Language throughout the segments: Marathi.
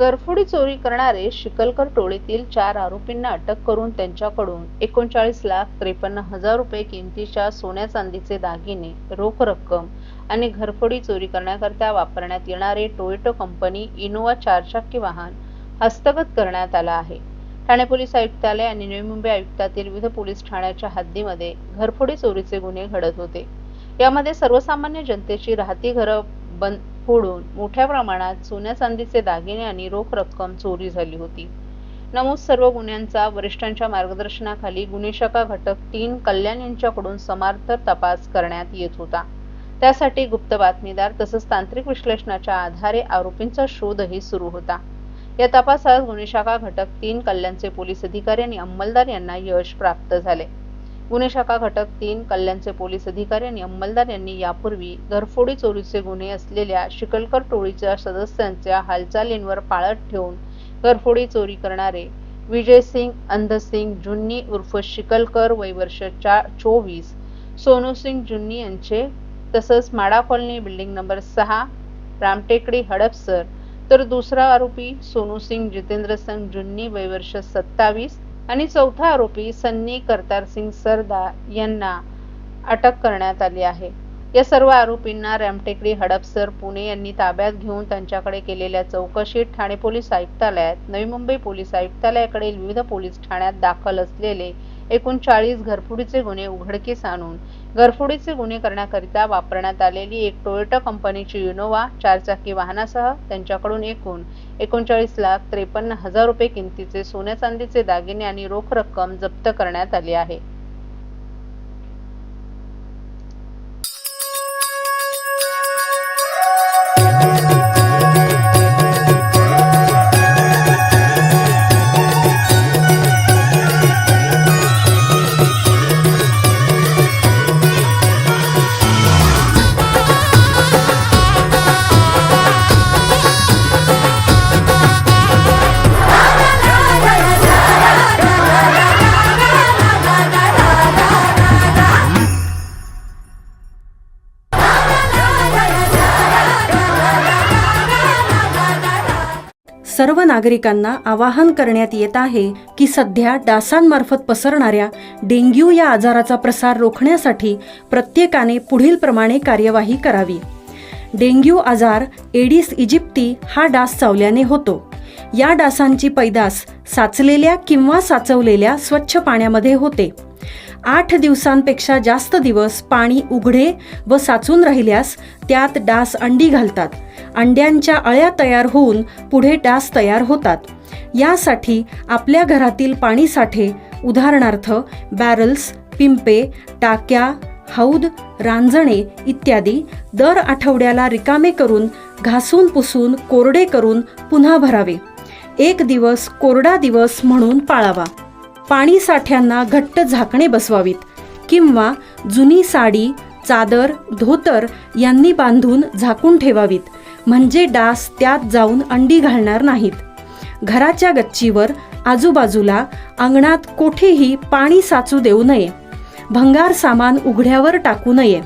घरफोडी चोरी करणारे शिकलकर टोळीतील 4 आरोपींना अटक करून त्यांच्याकडून 39,53,000 रुपये किमतीच्या सोन्या चांदीचे दागिने, रोख रक्कम आणि घरफोडी चोरी करण्याकरिता वापरण्यात येणारे टोयोटा कंपनी इनोवा 4-चाकी वाहन हस्तगत करण्यात आला आहे. ठाणे पोलीस आयुक्तालय आणि नवी मुंबई आयुक्तातील विविध पोलीस ठाण्याच्या हद्दीमध्ये घरफोडी चोरीचे गुन्हे घडत होते. यामध्ये सर्वसामान्य जनतेची राहती घरं फोडून मोठ्या प्रमाणात सोन्या चांदीचे दागिने आणि रोख रक्कम चोरी झाली होती. नमूद सर्व गुन्ह्यांचा वरिष्ठांच्या मार्गदर्शनाखाली गुन्हे शाखा घटक 3 कल्याण यांच्याकडून समांतर तपास करण्यात येत होता. त्यासाठी गुप्त बातमीदार तसंच तांत्रिक विश्लेषणाच्या आधारे आरोपींचा शोधही सुरू होता. या तपासात गुन्हे शाखा घटक 3 कल्याणचे पोलीस अधिकारी आणि अंमलदार यांना यश प्राप्त झाले. गुन्हे शाखा घटक 3 कल्याणचे पोलीस अधिकारी आणि अंमलदार यांनी यापूर्वी घरफोडी चोरीचे गुन्हे असलेल्या शिकलकर टोळीच्या सदस्यांच्या हालचालींवर पाळत ठेवून घरफोडी चोरी करणारे विजयसिंग अंधसिंग जुन्नी उर्फ शिकलकर वय वर्ष 24, सोनूसिंग जुन्नी यांचे तसंच माडा colony building number 6 Ramtekdi Hadapsar तर दुसरा आरोपी सोनूसिंग जितेंद्र सिंग जुन्नी वय वर्ष 27 आणि चौथा आरोपी सन्नी करतारसिंग सरदार यांना अटक करण्यात आली आहे. या सर्व आरोपींना रामटेकडी हडपसर पुणे यांनी ताब्यात घेऊन त्यांच्याकडे केलेल्या चौकशीत ठाणे पोलीस आयुक्तालयात, नवी मुंबई पोलीस आयुक्तालयाकडील विविध पोलीस ठाण्यात दाखल असलेले एकूण 40 घरफोडीचे गुन्हे उघडकीस आणून घरफोडीचे गुन्हे करण्याकरिता वापरण्यात आलेली एक टोयोटा कंपनीची इनोवा 4-चाकी वाहनासह त्यांच्याकडून एकूण 39,53,000 रुपये किमतीचे सोन्या चांदीचे दागिने आणि रोख रक्कम जप्त करण्यात आली आहे. सर्व नागरिकांना आवाहन करण्यात येत आहे की सध्या डासांमार्फत पसरणाऱ्या डेंग्यू या आजाराचा प्रसार रोखण्यासाठी प्रत्येकाने पुढील प्रमाणे कार्यवाही करावी. डेंग्यू आजार एडिस इजिप्ती हा डास चावल्याने होतो. या डासांची पैदास साचलेल्या किंवा साचवलेल्या स्वच्छ पाण्यामध्ये होते. 8 दिवसांपेक्षा जास्त दिवस पाणी उघडे व साचून राहिल्यास त्यात डास अंडी घालतात. अंड्यांच्या अळ्या तयार होऊन पुढे डास तयार होतात. यासाठी आपल्या घरातील पाणी साठे उदाहरणार्थ बॅरल्स, पिंपे, टाक्या, हौद, रांजणे इत्यादी दर आठवड्याला रिकामे करून घासून पुसून कोरडे करून पुन्हा भरावे. 1 दिवस कोरडा दिवस म्हणून पाळावा. पाणी साठ्यांना घट्ट झाकणे बसवावीत किंवा जुनी साडी, चादर, धोतर यांनी बांधून झाकून ठेवावीत, म्हणजे डास त्यात जाऊन अंडी घालणार नाहीत. घराच्या गच्चीवर, आजूबाजूला, अंगणात कोठेही पाणी साचू देऊ नये. भंगार सामान उघड्यावर टाकू नये.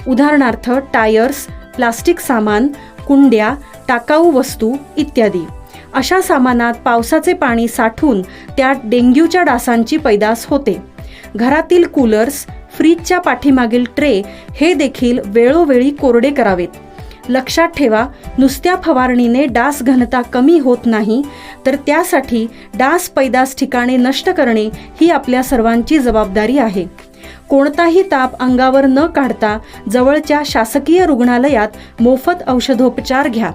उदाहरणार्थ टायर्स, प्लास्टिक सामान, कुंड्या, टाकाऊ वस्तू इत्यादी. अशा सामानात पावसाचे पाणी साठून त्यात डेंग्यूच्या डासांची पैदास होते. घरातील कूलर्स, फ्रीजच्या पाठीमागील ट्रे हे देखील वेळोवेळी कोरडे करावेत. लक्षात ठेवा, नुसत्या फवारणीने डास घनता कमी होत नाही, तर त्यासाठी डास पैदास ठिकाणे नष्ट करणे ही आपल्या सर्वांची जबाबदारी आहे. कोणताही ताप अंगावर न काढता जवळच्या शासकीय रुग्णालयात मोफत औषधोपचार घ्या.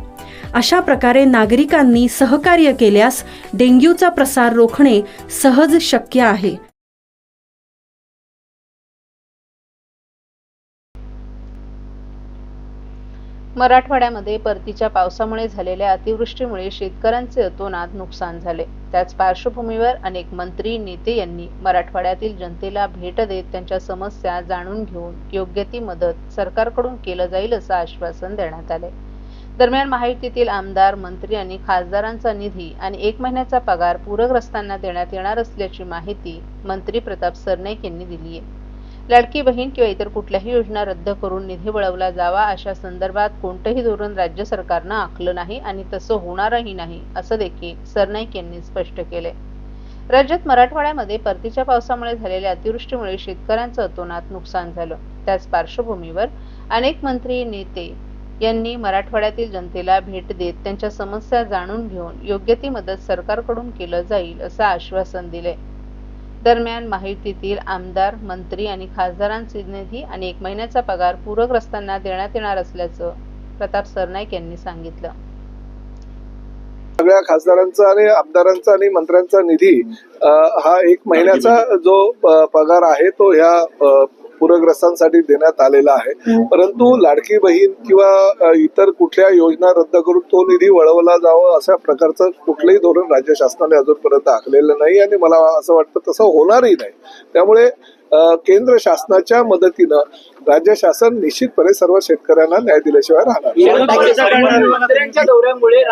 अशा प्रकारे नागरिकांनी सहकार्य केल्यास डेंग्यूचा प्रसार रोखणे सहज शक्य आहे. मराठवाड्यामध्ये परतीच्या पावसामुळे झालेल्या अतिवृष्टीमुळे शेतकऱ्यांचे अतोनात नुकसान झाले. त्याच पार्श्वभूमीवर अनेक मंत्री, नेते यांनी मराठवाड्यातील जनतेला भेट देत त्यांच्या समस्या जाणून घेऊन योग्य ती मदत सरकारकडून केलं जाईल असं आश्वासन देण्यात आले. दरम्यान महायुतीतील आमदार, मंत्री आणि खासदारांचा निधी आणि 1 महिन्याचा पगार पूरग्रस्तांना देण्यात येणार असल्याची माहिती मंत्री प्रताप सरनाईक यांनी दिली आहे. लाडकी बहीण किंवा इतर कुठल्याही योजना रद्द करून निधी वळवला जावा अशा संदर्भात कोणतंही धोरण राज्य सरकारनं आखलं नाही आणि तसं होणारही नाही, असं देखील सरनाईक यांनी स्पष्ट केले. राज्यात मराठवाड्यामध्ये परतीच्या पावसामुळे झालेल्या अतिवृष्टीमुळे शेतकऱ्यांचं अतोनात नुकसान झालं. त्याच पार्श्वभूमीवर अनेक मंत्री, नेते यांनी मराठवाड्यातील जनतेला भेट देत त्यांच्या समस्या जाणून घेऊन योग्य ती मदत सरकारकडून केलं जाईल असं आश्वासन दिले. दरम्यान महायुतीतील आमदार, मंत्री आणि खासदारांचे निधी आणि 1 महिन्याचा पगार पूरग्रस्तांना देण्यात येणार असल्याचं प्रताप सरनाईक यांनी सांगितलं. सगळ्या खासदारांचा आणि आमदारांचा आणि मंत्र्यांचा निधी हा 1 महिन्याचा जो पगार आहे तो ह्या पूरग्रस्तांसाठी देण्यात आलेला आहे. परंतु लाडकी बहीण किंवा इतर कुठल्या योजना रद्द करून तो निधी वळवला जावा अशा प्रकारचं कुठलंही धोरण राज्य शासनाने अजूनपर्यंत आखलेलं नाही आणि मला असं वाटतं तसं होणारही नाही. त्यामुळे केंद्र शासनाच्या मदतीनं राज्य शासन निश्चितपणे सर्व शेतकऱ्यांना न्याय दिल्याशिवाय राहणार. मंत्र्यांच्या दौऱ्यामुळे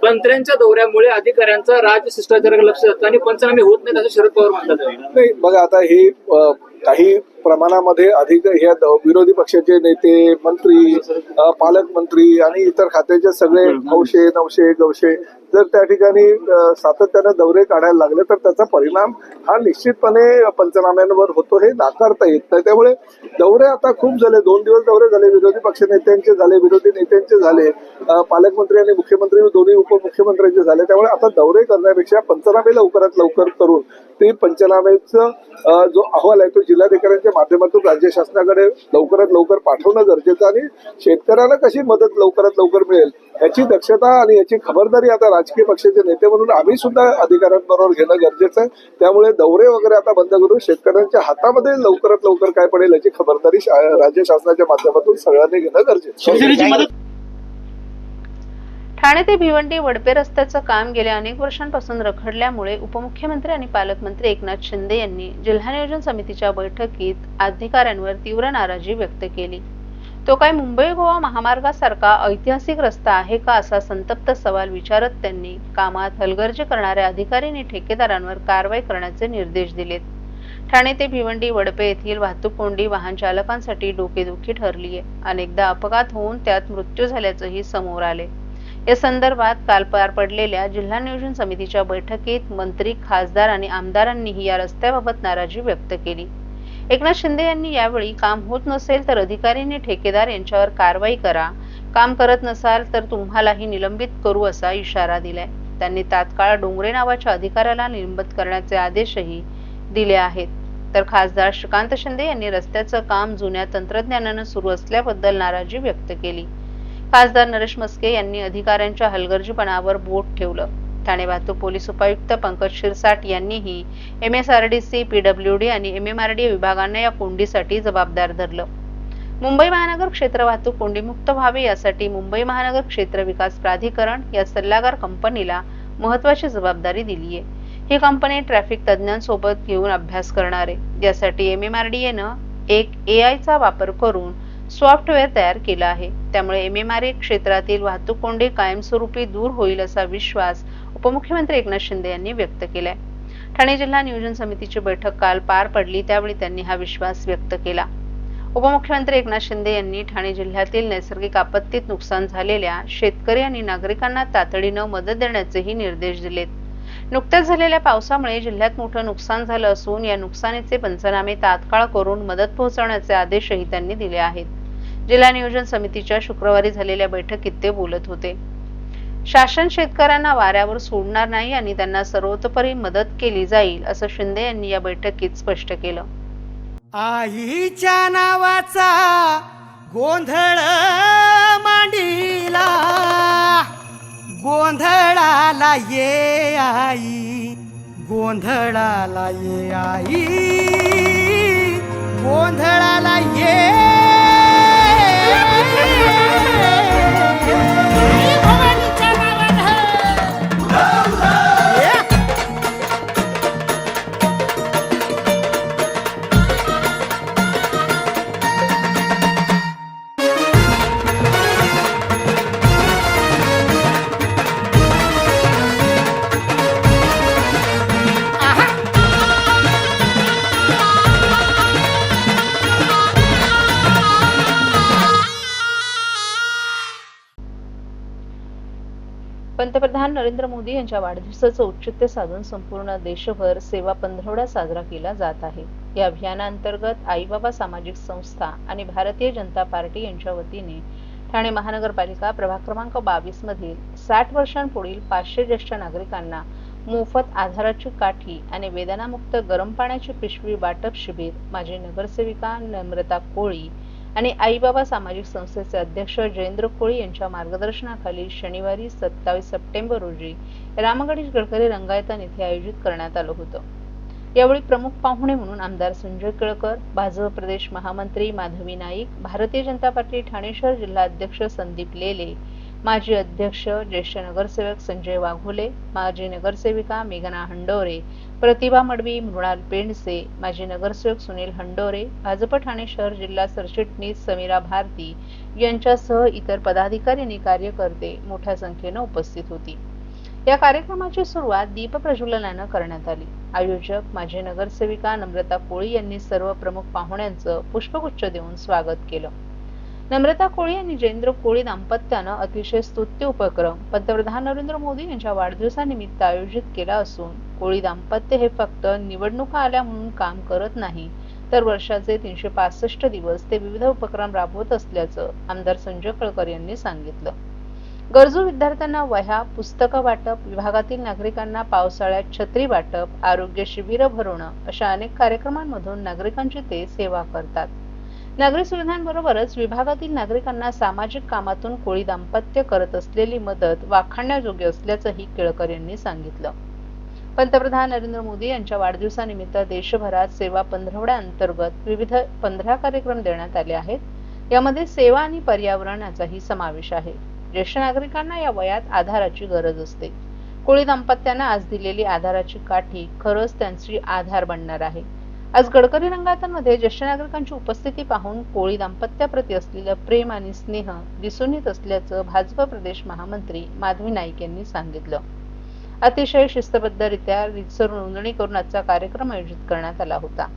मंत्र्यांच्या दौऱ्यामुळे अधिकाऱ्यांचं राजशिष्टाचाराकडे लक्ष जातं आणि पंचनामे होत नाहीत असं शरद पवार म्हणतात. नाही, बघा आता हे काही प्रमाणामध्ये अधिक ह्या विरोधी पक्षाचे नेते, मंत्री, पालकमंत्री आणि इतर खात्याचे सगळे हौशे, नवशे, गवशे जर त्या ठिकाणी सातत्याने दौरे काढायला लागले तर त्याचा परिणाम हा निश्चितपणे पंचनाम्यांवर होतो, हे नाकारता येत नाही. त्यामुळे दौरे आता खूप झाले, 2 दिवस दौरे झाले, विरोधी पक्ष नेत्यांचे झाले, विरोधी नेत्यांचे झाले, पालकमंत्री आणि मुख्यमंत्री दोन्ही उपमुख्यमंत्र्यांचे झाले. त्यामुळे आता दौरे करण्यापेक्षा पंचनामे लवकरात लवकर करून ते पंचनामेचा जो अहवाल आहे तो जिल्हाधिकाऱ्यांच्या माध्यमातून राज्य शासनाकडे लवकरात लवकर पाठवणं गरजेचं आणि शेतकऱ्याला कशी मदत लवकरात लवकर मिळेल याची दक्षता आणि याची खबरदारी आता राजकीय पक्षाचे नेते म्हणून आम्ही सुद्धा अधिकाऱ्यांबरोबर घेणं गरजेचं आहे. त्यामुळे दौरे वगैरे आता बंद करून शेतकऱ्यांच्या हातामध्ये लवकरात लवकर काय पडेल याची खबरदारी राज्य शासनाच्या माध्यमातून सगळ्यांनी घेणं गरजेचं आहे. ठाणे ते भिवंडी वडपे रस्त्याचं काम गेल्या अनेक वर्षांपासून रखडल्यामुळे उपमुख्यमंत्री आणि पालकमंत्री एकनाथ शिंदे यांनी जिल्हा नियोजन समितीच्या बैठकीत अधिकाऱ्यांवर तीव्र नाराजी व्यक्त केली. तो काय मुंबई गोवा महामार्गासारखा ऐतिहासिक रस्ता आहे का असा संतप्त सवाल विचारत त्यांनी कामात हलगर्जी करणाऱ्या अधिकारी आणि ठेकेदारांवर कारवाई करण्याचे निर्देश दिलेत. ठाणे ते भिवंडी वडपे येथील वाहतूक कोंडी वाहन चालकांसाठी डोकेदुखी ठरली आहे. अनेकदा अपघात होऊन त्यात मृत्यू झाल्याचंही समोर आले. या संदर्भात काल पार पडलेल्या जिल्हा नियोजन समितीच्या बैठकीत मंत्री, खासदार आणि आमदारांनीही या रस्त्याबाबत नाराजी व्यक्त केली. एकनाथ शिंदे यांनी यावेळी काम होत नसेल तर अधिकारी आणि ठेकेदार यांच्यावर कारवाई करा, काम करत नसाल तर तुम्हालाही निलंबित करू असा इशारा दिलाय. त्यांनी तात्काळ डोंगरे नावाच्या अधिकाऱ्याला निलंबित करण्याचे आदेशही दिले आहेत. तर खासदार श्रीकांत शिंदे यांनी रस्त्याचं काम जुन्या तंत्रज्ञानानं सुरू असल्याबद्दल नाराजी व्यक्त केली. खासदार नरेश मस्के यांनी अधिकाऱ्यांच्या हलगर्जीपणावर बोट ठेवलं. ठाणे वाहतूक पोलीस उपायुक्त पंकज शिरसाट यांनीही MSRDC, PWD आणि MMRDA विभागांना या कोंडीसाठी जबाबदार धरलं. मुंबई महानगर क्षेत्र वाहतूक कोंडीमुक्त व्हावे यासाठी मुंबई महानगर क्षेत्र विकास प्राधिकरण या सल्लागार कंपनीला महत्वाची जबाबदारी दिली आहे. ही कंपनी ट्रॅफिक तज्ज्ञांसोबत घेऊन अभ्यास करणार आहे. यासाठी MMRDAनं एक AI चा वापर करून सॉफ्टवेअर तयार केलं आहे. त्यामुळे MMRDA क्षेत्रातील वाहतूक कोंडी कायमस्वरूपी दूर होईल असा विश्वास उपमुख्यमंत्री एकनाथ शिंदे यांनी व्यक्त केलाय. ठाणे जिल्हा नियोजन समितीची बैठक काल पार पडली त्यावेळी त्यांनी हा विश्वास व्यक्त केला. उपमुख्यमंत्री एकनाथ शिंदे यांनी ठाणे जिल्ह्यातील नैसर्गिक आपत्तीत नुकसान झालेल्या शेतकरी आणि नागरिकांना तातडीनं मदत देण्याचेही निर्देश दिलेत. नुकत्याच झालेल्या पावसामुळे जिल्ह्यात मोठं नुकसान झालं असून या नुकसानीचे पंचनामे तात्काळ करून मदत पोहोचवण्याचे आदेशही त्यांनी दिले आहेत. जिल्हा नियोजन समितीच्या शुक्रवारी झालेल्या बैठकीत ते बोलत होते. शासन शेतकऱ्यांना वाऱ्यावर सोडणार नाही आणि त्यांना सर्वतोपरी मदत केली जाईल असं शिंदे यांनी या बैठकीत स्पष्ट केलं. आईच्या नावाचा गोंधळ मांडीला, गोंधळाला ये आई, गोंधळाला ये आई, गोंधळाला ये पंतप्रधान नरेंद्र मोदी यांच्या वाढदिवसाचं औचित्य साधून संपूर्ण देशभर सेवा पंधरवडा साजरा केला जात आहे. या अभियानांतर्गत आईबाबा सामाजिक संस्था आणि भारतीय जनता पार्टी यांच्या वतीने ठाणे महानगरपालिका प्रभाग क्रमांक 22 मधील 60 वर्षांपुढील 500 ज्येष्ठ नागरिकांना मोफत आधाराची काठी आणि वेदनामुक्त गरम पाण्याची पिशवी वाटप शिबिर माजी नगरसेविका नम्रता कोळी आणि आईबाबा सामाजिक संस्थेचे अध्यक्ष जयेंद्र कोळी यांच्या मार्गदर्शनाखाली शनिवारी 27 सप्टेंबर रोजी रामगणेश गडकरी रंगायतन येथे आयोजित करण्यात आलं होतं. यावेळी प्रमुख पाहुणे म्हणून आमदार संजय केळकर, भाजप प्रदेश महामंत्री माधवी नाईक, भारतीय जनता पार्टी ठाणे शहर जिल्हा अध्यक्ष संदीप लेले, माजी अध्यक्ष ज्येष्ठ नगरसेवक संजय वाघोले, माजी नगरसेविका मेघना हंडोरे, प्रतिभा मडवी, मृणाल पेंडसे, माजी नगरसेवक सुनील हंडोरे, भाजप ठाणे शहर जिल्हा सरचिटणीस समीरा भारती यांच्यासह इतर पदाधिकारी आणि कार्यकर्ते मोठ्या संख्येने उपस्थित होती. या कार्यक्रमाची सुरुवात दीप प्रज्वलनाने करण्यात आली. आयोजक माजी नगरसेविका नम्रता कोळी यांनी सर्व प्रमुख पाहुण्यांचं पुष्पगुच्छ देऊन स्वागत केलं. नम्रता कोळी आणि जयेंद्र कोळी दाम्पत्यानं अतिशय स्तुत्य उपक्रम पंतप्रधान नरेंद्र मोदी यांच्या वाढदिवसानिमित्त आयोजित केला असून कोळी दाम्पत्य हे फक्त निवडणुका आल्या म्हणून काम करत नाही, तर वर्षाचे 365 दिवस ते विविध उपक्रम राबवत असल्याचं आमदार संजय केळकर यांनी सांगितलं. गरजू विद्यार्थ्यांना वह्या, पुस्तकं वाटप, विभागातील नागरिकांना पावसाळ्यात छत्री वाटप, आरोग्य शिबिरं भरवणं अशा अनेक कार्यक्रमांमधून नागरिकांची ते सेवा करतात. नागरी सुविधांबरोबरच विभागातील नागरिकांना सामाजिक कामातून कोळी दाम्पत्य करत असलेली मदत वाखाणण्याजोग्य असल्याचंही केळकर यांनी सांगितलं. पंतप्रधान नरेंद्र मोदी यांच्या वाढदिवसानिमित्त देशभरात सेवा पंधरवड्या अंतर्गत विविध 15 कार्यक्रम देण्यात आले आहेत. यामध्ये सेवा आणि पर्यावरण याचाही समावेश आहे. ज्येष्ठ नागरिकांना या वयात आधाराची गरज असते. कोळी दाम्पत्यांना आज दिलेली आधाराची काठी खरंच त्यांची आधार बनणार आहे. आज गडकरी रंगायतमध्ये ज्येष्ठ नागरिकांची उपस्थिती पाहून कोळी दाम्पत्याप्रती असलेलं प्रेम आणि स्नेह दिसून येत असल्याचं भाजप प्रदेश महामंत्री माधवी नाईक यांनी सांगितलं. अतिशय शिस्तबद्धरित्या रीतसर नोंदणी करून आजचा कार्यक्रम आयोजित करण्यात आला होता.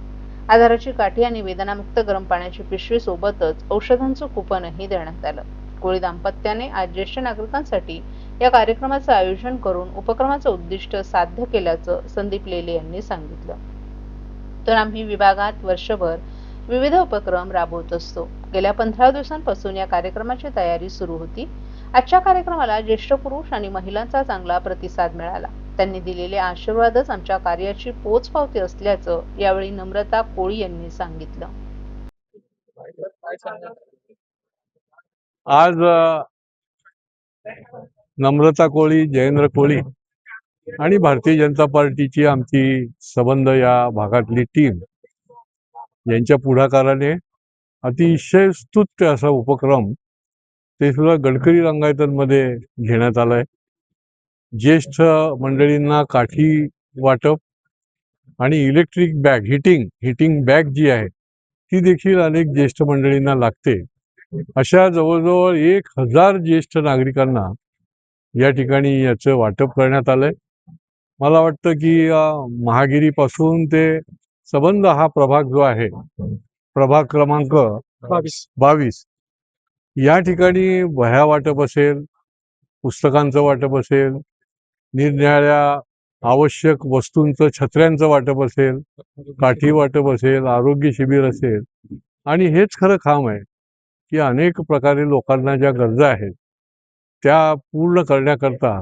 आधाराची काठी आणि वेदनामुक्त गरम पाण्याची पिशवी सोबतच औषधांचं कुपनही देण्यात आलं. कोळी दाम्पत्याने आज ज्येष्ठ नागरिकांसाठी या कार्यक्रमाचं आयोजन करून उपक्रमाचं उद्दिष्ट साध्य केल्याचं संदीप लेले यांनी सांगितलं. तर आम्ही विभागात वर्षभर विविध उपक्रम राबवत असतो. गेल्या 15 दिवसांपासून या कार्यक्रमाची तयारी सुरू होती. आजच्या कार्यक्रमाला ज्येष्ठ पुरुष आणि महिलांचा चांगला प्रतिसाद मिळाला. त्यांनी दिलेले आशीर्वादच आमच्या कार्याची पोचपावती असल्याचं यावेळी नम्रता कोळी यांनी सांगितलं. आज नम्रता कोळी, जयेंद्र कोळी आणि भारतीय जनता पार्टीची आमची संबंध या भागातली टीम यांच्या पुढाकाराने अतिशय स्तुत्य असा उपक्रम ते सुद्धा गडकरी रंगायतनमध्ये घेण्यात आलाय. ज्येष्ठ मंडळींना काठी वाटप आणि इलेक्ट्रिक बॅग, हिटिंग बॅग जी आहे ती देखील अनेक ज्येष्ठ मंडळींना लागते. अशा जवळजवळ 1000 ज्येष्ठ नागरिकांना या ठिकाणी याचं वाटप करण्यात आलंय. मला वाटतं की महागिरीपासून ते संबंध हा प्रभाग जो आहे, प्रभाग क्रमांक 22 या ठिकाणी वह्या वाटप असेल, पुस्तकांचं वाटप असेल, निरनिराळ्या आवश्यक वस्तूंचं, छत्र्यांचं वाटप असेल, काठी वाटप असेल, आरोग्य शिबिर असेल. आणि हेच खरं काम आहे की अनेक प्रकारे लोकांना ज्या गरजा आहेत त्या पूर्ण करण्याकरता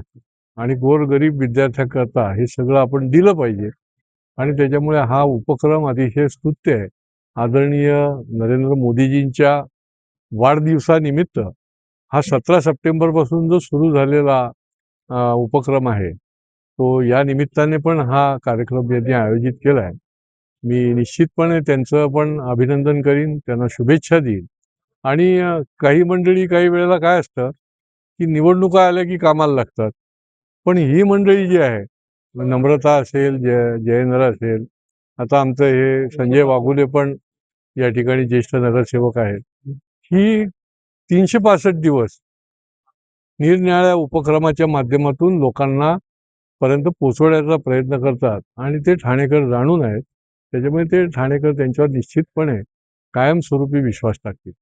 आणि गोरगरीब विद्यार्थ्यांकरता हे सगळं आपण दिलं पाहिजे. आणि त्याच्यामुळे हा उपक्रम अतिशय स्तुत्य आहे. आदरणीय नरेंद्र मोदीजींच्या वाढदिवसानिमित्त हा 17 सप्टेंबरपासून जो सुरू झालेला उपक्रम आहे तो या निमित्ताने पण हा कार्यक्रम त्यांनी आयोजित केला आहे. मी निश्चितपणे त्यांचं पण अभिनंदन करीन, त्यांना शुभेच्छा देईन. आणि काही मंडळी काही वेळेला काय असतं की निवडणुका आल्या की कामाला लागतात, पण ही मंडळी जी आहे, नम्रता असेल, जयेंद्र असेल, आता आमचं हे संजय वाघोले पण या ठिकाणी ज्येष्ठ नगरसेवक आहेत, ही 365 दिवस निरनिराळ्या उपक्रमाच्या माध्यमातून लोकांना पर्यंत पोचवण्याचा प्रयत्न करतात. आणि ते ठाणेकर जाणून आहेत, त्याच्यामुळे ते ठाणेकर त्यांच्यावर निश्चितपणे कायमस्वरूपी विश्वास टाकतील.